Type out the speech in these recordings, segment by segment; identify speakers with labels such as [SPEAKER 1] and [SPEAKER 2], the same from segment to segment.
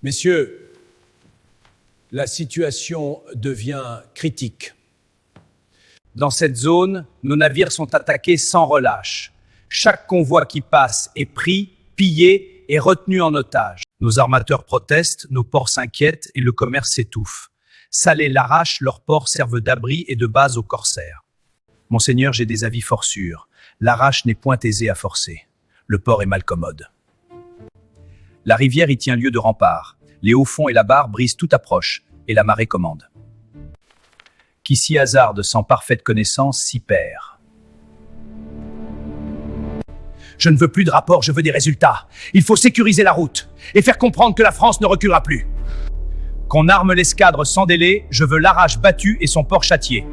[SPEAKER 1] Messieurs, la situation devient critique. Dans cette zone, nos navires sont attaqués sans relâche. Chaque convoi qui passe est pris, pillé et retenu en otage. Nos armateurs protestent, nos ports s'inquiètent et le commerce s'étouffe. Salé l'arrache, leurs ports servent d'abri et de base aux corsaires. Monseigneur, j'ai des avis fort sûrs. L'arrache n'est point aisée à forcer. Le port est mal commode. La rivière y tient lieu de rempart. Les hauts fonds et la barre brisent toute approche, et la marée commande. Qui s'y hasarde sans parfaite connaissance s'y perd. Je ne veux plus de rapports, je veux des résultats. Il faut sécuriser la route et faire comprendre que la France ne reculera plus. Qu'on arme l'escadre sans délai, je veux l'arrache battue et son port châtié.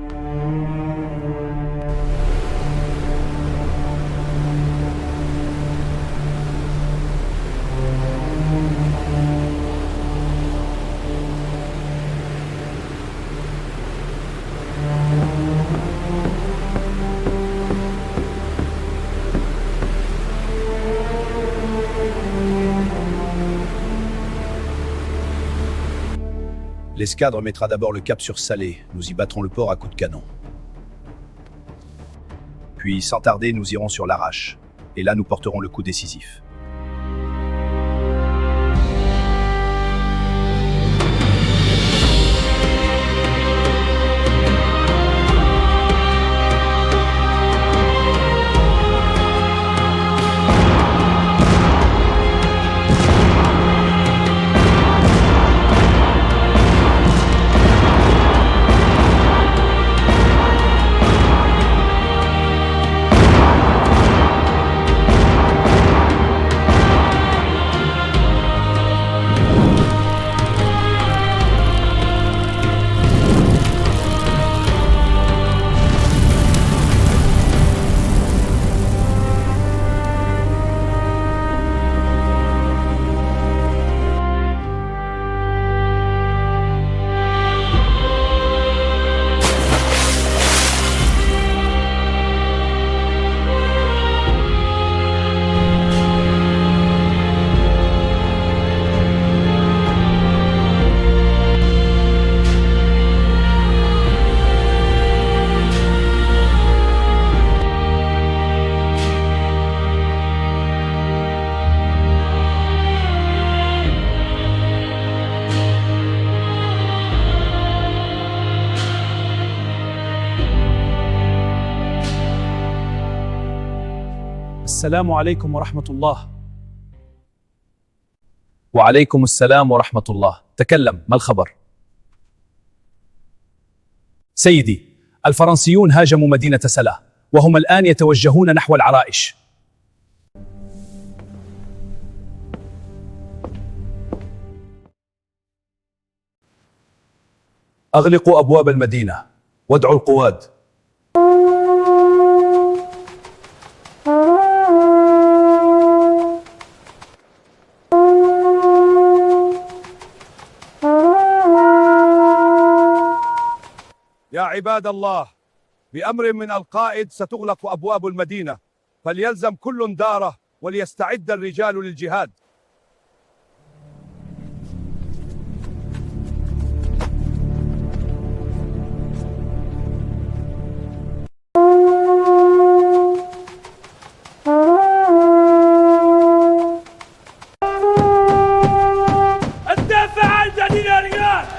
[SPEAKER 1] L'escadre mettra d'abord le cap sur Salé. Nous y battrons le port à coups de canon. Puis, sans tarder, nous irons sur l'Arrache. Et là, nous porterons le coup décisif. السلام عليكم ورحمة الله. وعليكم السلام ورحمة الله. تكلم، ما الخبر؟ سيدي، الفرنسيون هاجموا مدينة سلا، وهم الآن يتوجهون نحو العرائش. أغلقوا أبواب المدينة، وادعوا القواد.
[SPEAKER 2] يا عباد الله، بأمر من القائد ستغلق أبواب المدينة، فليلزم كل داره وليستعد الرجال للجهاد. الدافع عن المدينة يا رجال!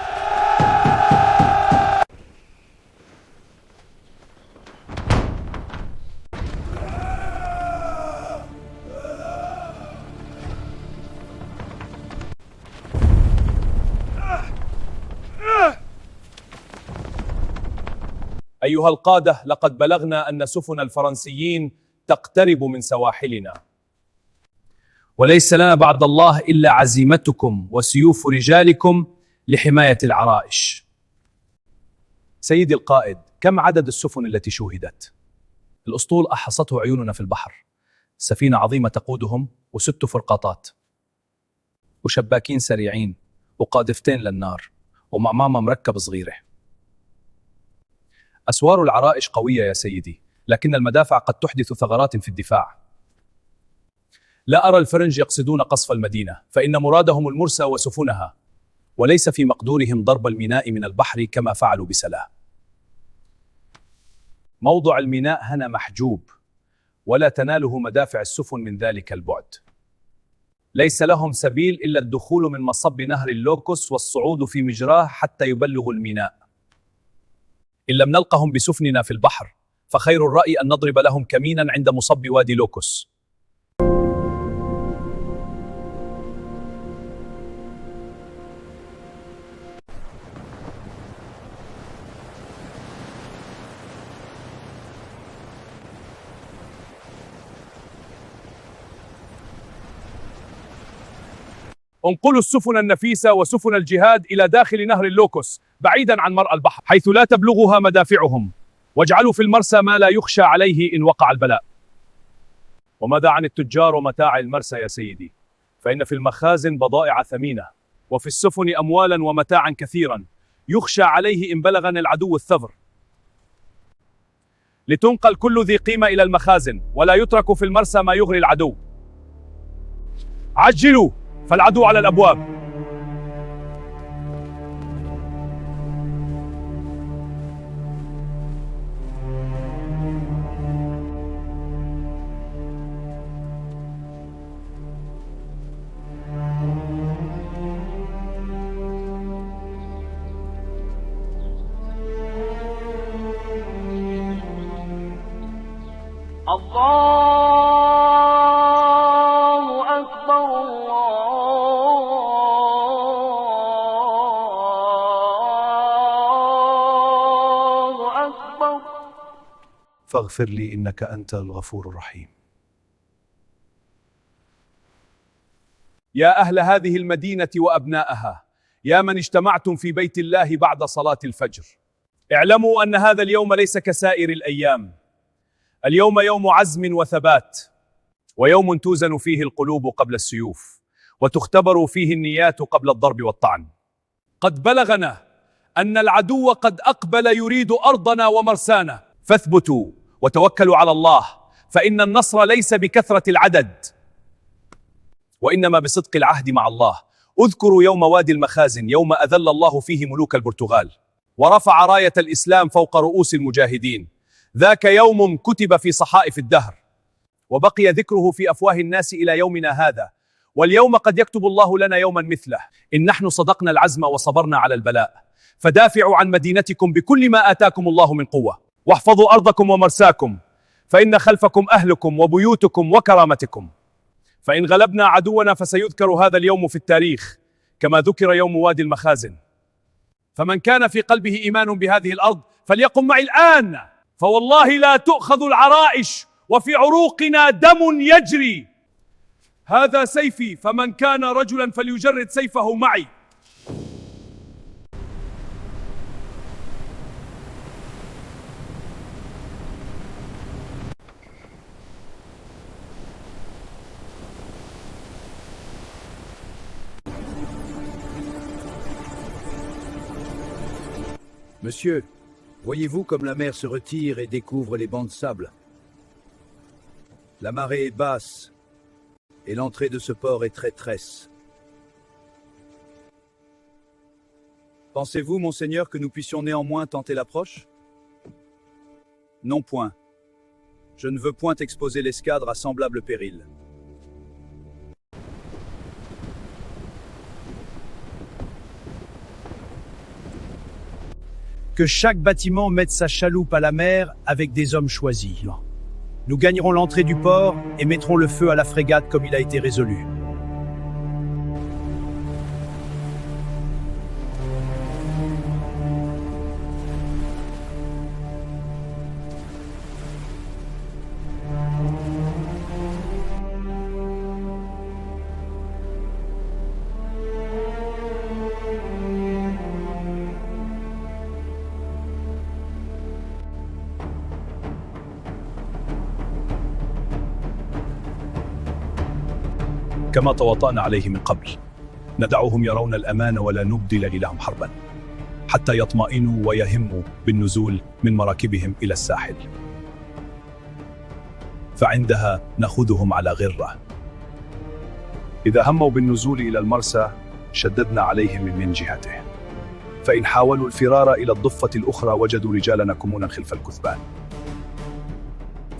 [SPEAKER 1] أيها القادة، لقد بلغنا أن سفن الفرنسيين تقترب من سواحلنا، وليس لنا بعد الله إلا عزيمتكم وسيوف رجالكم لحماية العرائش. سيدي القائد، كم عدد السفن التي شوهدت؟ الأسطول أحصته عيوننا في البحر. سفينة عظيمة تقودهم، و6 فرقاطات، وشباكين سريعين، وقاذفتين للنار، ومعمامة مركب صغيرة. أسوار العرائش قوية يا سيدي، لكن المدافع قد تحدث ثغرات في الدفاع. لا أرى الفرنج يقصدون قصف المدينة، فإن مرادهم المرسى وسفنها، وليس في مقدورهم ضرب الميناء من البحر كما فعلوا بسلاه. موضع الميناء هنا محجوب، ولا تناله مدافع السفن من ذلك البعد. ليس لهم سبيل إلا الدخول من مصب نهر اللوكوس والصعود في مجراه حتى يبلغوا الميناء. إن لم نلقهم بسفننا في البحر، فخير الرأي أن نضرب لهم كمينا عند مصب وادي لوكوس. انقلوا السفن النفيسة وسفن الجهاد إلى داخل نهر اللوكوس بعيدا عن مرأى البحر حيث لا تبلغها مدافعهم، واجعلوا في المرسى ما لا يخشى عليه إن وقع البلاء. وماذا عن التجار ومتاع المرسى يا سيدي؟ فإن في المخازن بضائع ثمينة، وفي السفن أموالا ومتاعا كثيرا يخشى عليه إن بلغنا العدو الثغر. لتنقل كل ذي قيمة إلى المخازن، ولا يترك في المرسى ما يغري العدو. عجلوا فالعدو على الأبواب.
[SPEAKER 3] الله أكبر الله أكبر.
[SPEAKER 1] فاغفر لي إنك أنت الغفور الرحيم. يا أهل هذه المدينة وأبناءها، يا من اجتمعتم في بيت الله بعد صلاة الفجر، اعلموا أن هذا اليوم ليس كسائر الأيام. اليوم يوم عزم وثبات، ويوم توزن فيه القلوب قبل السيوف، وتختبر فيه النيات قبل الضرب والطعن. قد بلغنا أن العدو قد أقبل يريد أرضنا ومرسانا، فاثبتوا وتوكلوا على الله، فإن النصر ليس بكثرة العدد، وإنما بصدق العهد مع الله. اذكروا يوم وادي المخازن، يوم أذل الله فيه ملوك البرتغال، ورفع راية الإسلام فوق رؤوس المجاهدين. ذاك يوم كتب في صحائف الدهر، وبقي ذكره في أفواه الناس إلى يومنا هذا، واليوم قد يكتب الله لنا يوما مثله. إن نحن صدقنا العزم وصبرنا على البلاء، فدافعوا عن مدينتكم بكل ما آتاكم الله من قوة، واحفظوا أرضكم ومرساكم، فإن خلفكم أهلكم وبيوتكم وكرامتكم. فإن غلبنا عدونا فسيذكر هذا اليوم في التاريخ كما ذكر يوم وادي المخازن. فمن كان في قلبه إيمان بهذه الأرض فليقم معي الآن، فوالله لا تؤخذ العرائش وفي عروقنا دم يجري. هذا سيفي، فمن كان رجلا فليجرد سيفه معي.
[SPEAKER 4] Monsieur, voyez-vous comme la mer se retire et découvre les bancs de sable? La marée est basse et l'entrée de ce port est traîtresse. Pensez-vous, monseigneur, que nous puissions néanmoins tenter l'approche? Non point. Je ne veux point exposer l'escadre à semblable péril.
[SPEAKER 5] Que chaque bâtiment mette sa chaloupe à la mer avec des hommes choisis. Nous gagnerons l'entrée du port et mettrons le feu à la frégate comme il a été résolu.
[SPEAKER 1] كما تواطأنا عليه من قبل، ندعهم يرون الأمان ولا نبدل لهم حربا حتى يطمئنوا ويهموا بالنزول من مراكبهم إلى الساحل، فعندها نأخذهم على غرة
[SPEAKER 2] إذا هموا بالنزول إلى المرسى شددنا عليهم من جهته، فإن حاولوا الفرار إلى الضفة الأخرى وجدوا رجالا يكمون خلف الكثبان،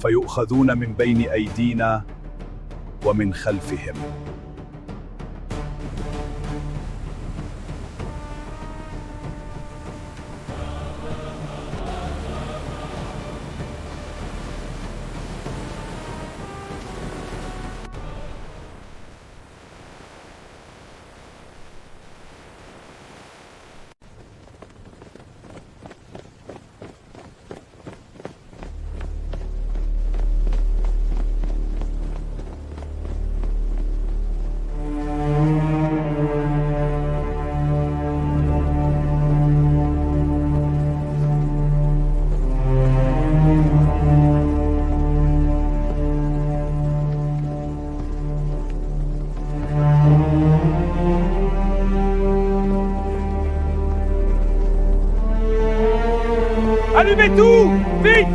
[SPEAKER 2] فيؤخذون من بين أيدينا ومن خلفهم.
[SPEAKER 1] Allumez tout! Vite!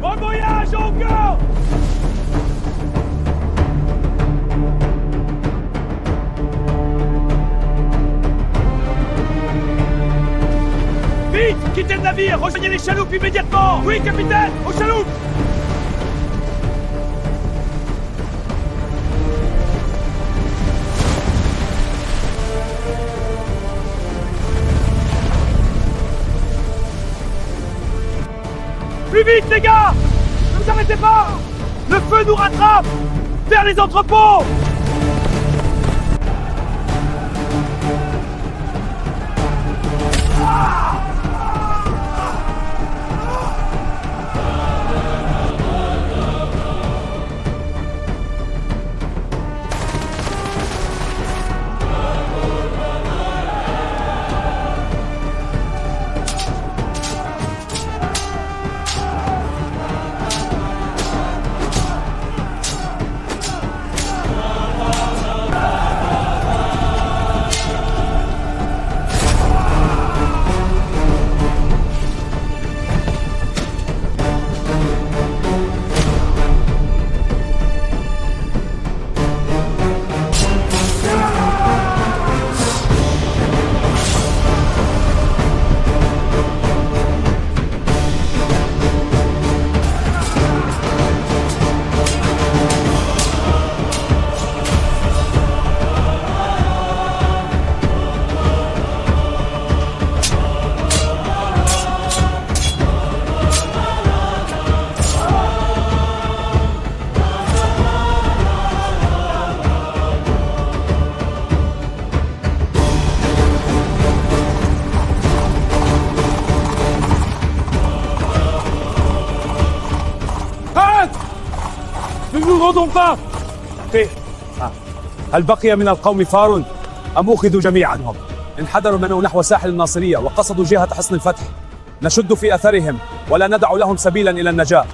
[SPEAKER 1] Bon voyage encore! Vite! Quittez le navire! Rejoignez les chaloupes immédiatement! Oui, capitaine! Aux chaloupes! Plus vite, les gars! Ne vous arrêtez pas! Le feu nous rattrape! Vers les entrepôts!
[SPEAKER 2] Ne nous rendons pas! هل بقي من القوم فار أم أخذوا جميعا؟ انحدروا منه نحو ساحل الناصرية وقصدوا جهة حصن الفتح. نشد في أثرهم ولا ندع لهم سبيلا إلى النجاة.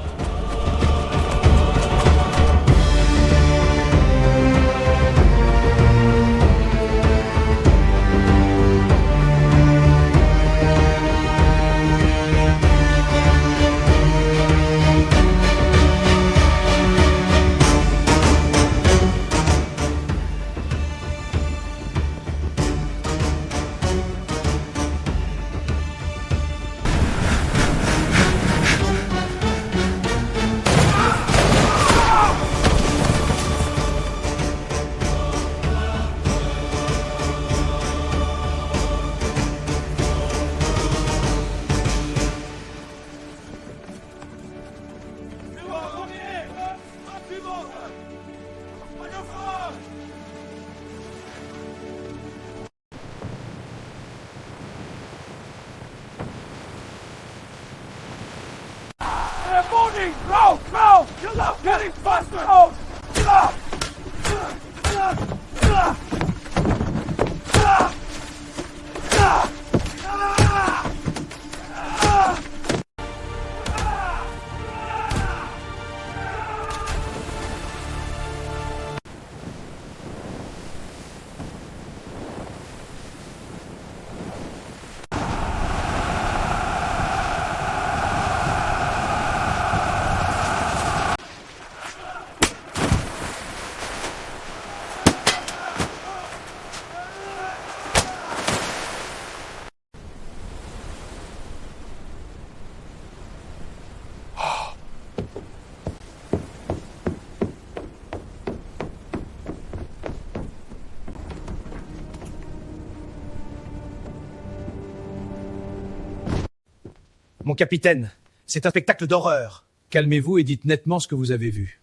[SPEAKER 5] Mon capitaine, c'est un spectacle d'horreur. Calmez-vous et dites nettement ce que vous avez vu.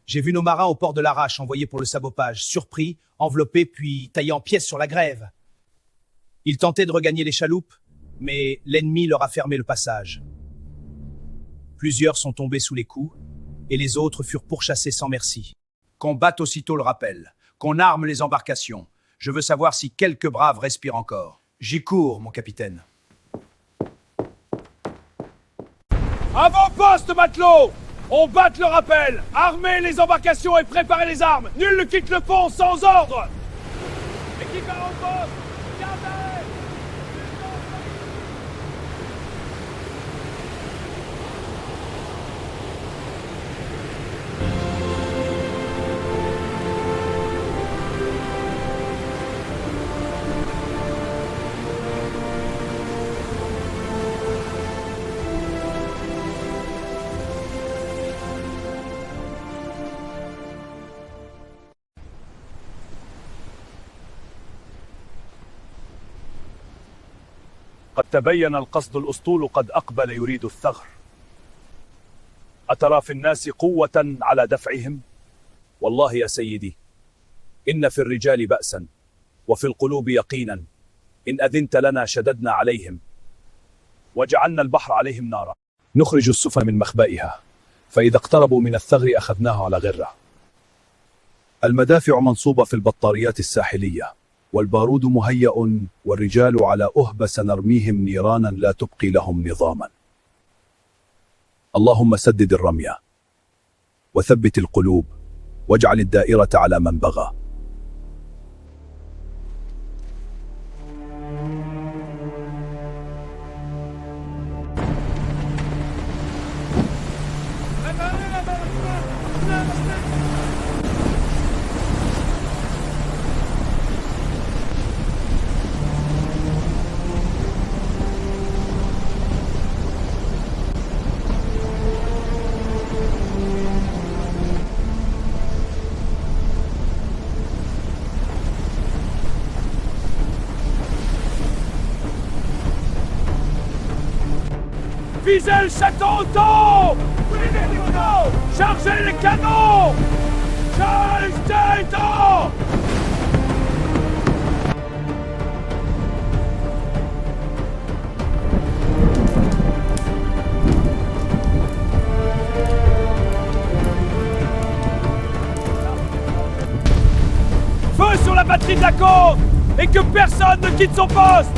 [SPEAKER 5] J'ai vu nos marins au port de l'Arrache envoyés pour le sabotage, surpris, enveloppés puis taillés en pièces sur la grève. Ils tentaient de regagner les chaloupes, mais l'ennemi leur a fermé le passage. Plusieurs sont tombés sous les coups, et les autres furent pourchassés sans merci. Qu'on batte aussitôt le rappel, qu'on arme les embarcations. Je veux savoir si quelques braves respirent encore. J'y cours, mon capitaine.
[SPEAKER 2] Avant-poste, matelots! On batte le rappel! Armez les embarcations et préparez les armes! Nul ne quitte le pont sans ordre! Équipe avant-poste! Gardez! قد تبين القصد الأسطول قد أقبل يريد الثغر. أترى في الناس قوة على دفعهم؟ والله يا سيدي إن في الرجال بأسا وفي القلوب يقينا إن أذنت لنا شددنا عليهم وجعلنا البحر عليهم نارا. نخرج السفن من مخبئها فإذا اقتربوا من الثغر أخذناه على غرة. المدافع منصوبة في البطاريات الساحلية والبارود مهيأ والرجال على أهبة سنرميهم نيرانا لا تبقي لهم نظاما. اللهم سدد الرمية وثبت القلوب واجعل الدائرة على من بغى. Visez le château d'eau! Chargez les canons! Charge des dents! Feu sur la batterie de la côte! Et que personne ne quitte son poste!